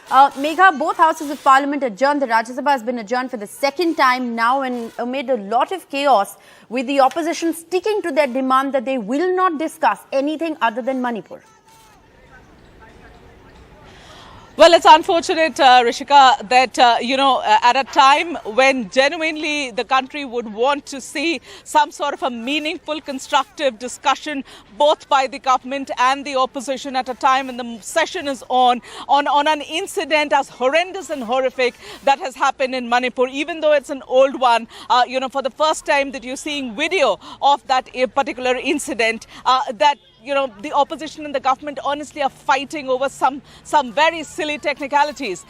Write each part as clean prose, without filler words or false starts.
Megha, both houses of parliament adjourned. The Rajya Sabha has been adjourned for the second time now, and amid a lot of chaos, with the opposition sticking to their demand that they will not discuss anything other than Manipur. Well, it's unfortunate, Rishika, that, at a time when genuinely the country would want to see some sort of a meaningful, constructive discussion, both by the government and the opposition, at a time when the session is on an incident as horrendous and horrific that has happened in Manipur, even though it's an old one, for the first time that you're seeing video of that particular incident, the opposition and the government honestly are fighting over some very silly technicalities.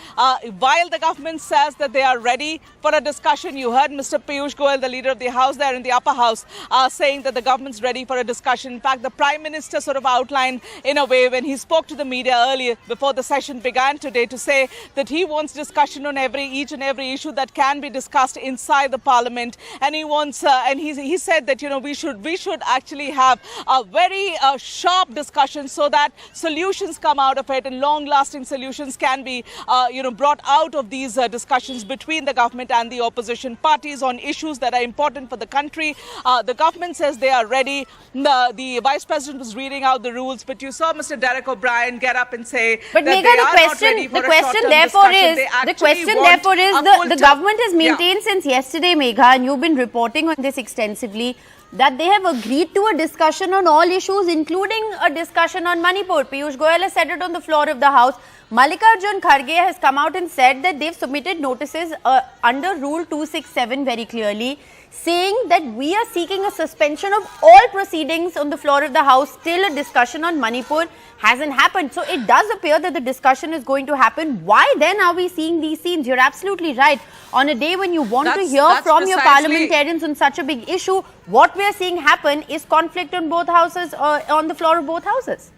While the government says that they are ready for a discussion, you heard Mr. Piyush Goyal, the leader of the House there in the upper house, saying that the government's ready for a discussion. In fact, the Prime Minister sort of outlined in a way when he spoke to the media earlier before the session began today to say that he wants discussion on each and every issue that can be discussed inside the Parliament. And he wants, he said that, we should actually have a very sharp discussion so that solutions come out of it and long-lasting solutions can be, brought out of these discussions between the government and the opposition parties on issues that are important for the country. The government says they are ready. The Vice President was reading out the rules, but you saw Mr. Derek O'Brien get up and say but that Megha, they are not ready for a short-term discussion. The government has maintained since yesterday, Megha, and you've been reporting on this extensively, that they have agreed to a discussion on all issues, including a discussion on Manipur. Piyush Goyal has said it on the floor of the House. Mallikarjun Kharge has come out and said that they've submitted notices under Rule 267 very clearly, saying that we are seeking a suspension of all proceedings on the floor of the House. Still, a discussion on Manipur hasn't happened. So it does appear that the discussion is going to happen. Why then are we seeing these scenes? You're absolutely right. On a day when you want to hear from your parliamentarians on such a big issue, what we are seeing happen is conflict on both houses, on the floor of both houses.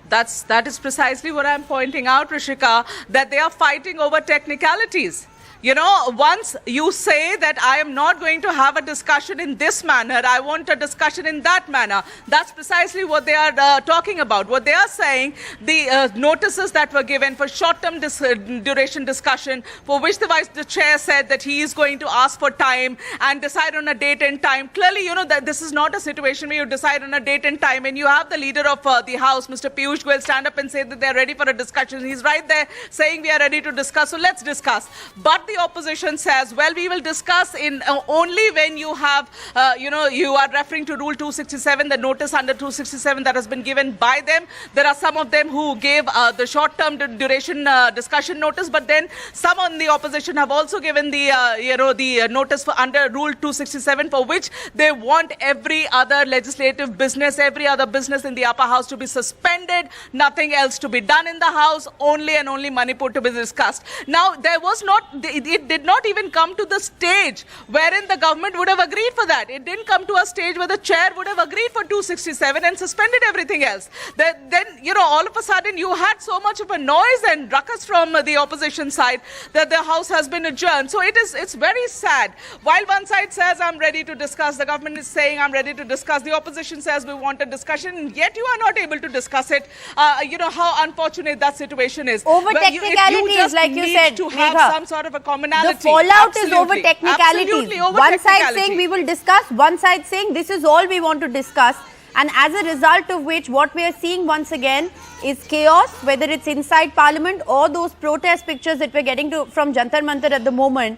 That is precisely what I'm pointing out, Rishika, that they are fighting over technicalities. Once you say that I am not going to have a discussion in this manner, I want a discussion in that manner. That's precisely what they are talking about. What they are saying, the notices that were given for short-term duration discussion, for which the chair said that he is going to ask for time and decide on a date and time. Clearly, that this is not a situation where you decide on a date and time and you have the leader of the House, Mr. Piyush Goyal, stand up and say that they are ready for a discussion. He's right there saying we are ready to discuss, so let's discuss. But the opposition says, well, we will discuss in only when you have, you are referring to Rule 267, the notice under 267 that has been given by them. There are some of them who gave the short-term duration discussion notice, but then some on the opposition have also given the, the notice for under Rule 267, for which they want every other legislative business, every other business in the upper house to be suspended, nothing else to be done in the House, only and only Manipur to be discussed. Now, there was not, it did not even come to the stage wherein the government would have agreed for that. It didn't come to a stage where the chair would have agreed for 267 and suspended everything else. Then, all of a sudden you had so much of a noise and ruckus from the opposition side that the House has been adjourned. So it's very sad. While one side says, I'm ready to discuss, the government is saying, I'm ready to discuss, the opposition says, we want a discussion, and yet you are not able to discuss it. How unfortunate that situation is. Over technicalities, like you said, to have some sort of a commonality. The fallout is over technicalities. One side saying we will discuss, one side saying this is all we want to discuss. And as a result of which, what we are seeing once again is chaos, whether it's inside Parliament or those protest pictures that we're getting from Jantar Mantar at the moment,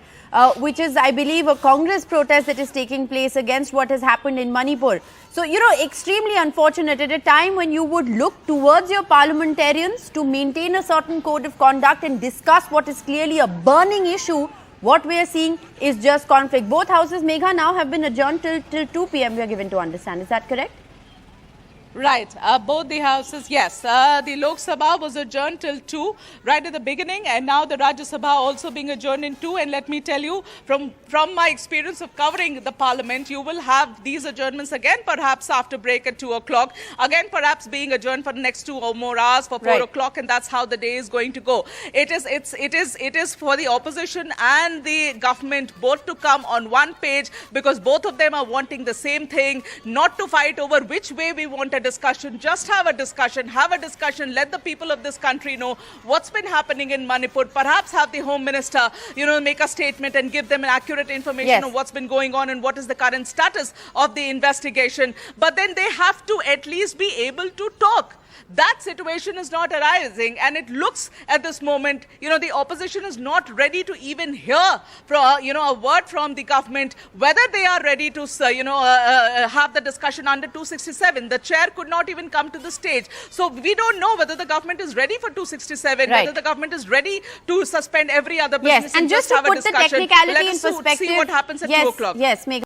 which is, I believe, a Congress protest that is taking place against what has happened in Manipur. So, extremely unfortunate at a time when you would look towards your parliamentarians to maintain a certain code of conduct and discuss what is clearly a burning issue. What we are seeing is just conflict. Both houses, Megha, now have been adjourned till 2 p.m. we are given to understand. Is that correct? Right. Both the houses, yes. The Lok Sabha was adjourned till 2 right at the beginning, and now the Rajya Sabha also being adjourned in 2. And let me tell you, from my experience of covering the Parliament, you will have these adjournments again, perhaps after break at 2 o'clock. Again, perhaps being adjourned for the next 2 or more hours for 4 o'clock, and that's how the day is going to go. It is for the opposition and the government both to come on one page, because both of them are wanting the same thing, not to fight over which way we want a a discussion. Just have a discussion. Let the people of this country know what's been happening in Manipur. Perhaps have the Home Minister, make a statement and give them an accurate information Yes. of what's been going on and what is the current status of the investigation. But then they have to at least be able to talk. That situation is not arising, and it looks at this moment, the opposition is not ready to even hear, a word from the government whether they are ready to, have the discussion under 267. The chair could not even come to the stage, so we don't know whether the government is ready for 267, Right. whether the government is ready to suspend every other business Yes, and just to have a put the discussion. technicality Let in us perspective. see what happens at yes, 2 o'clock. Yes, Megha.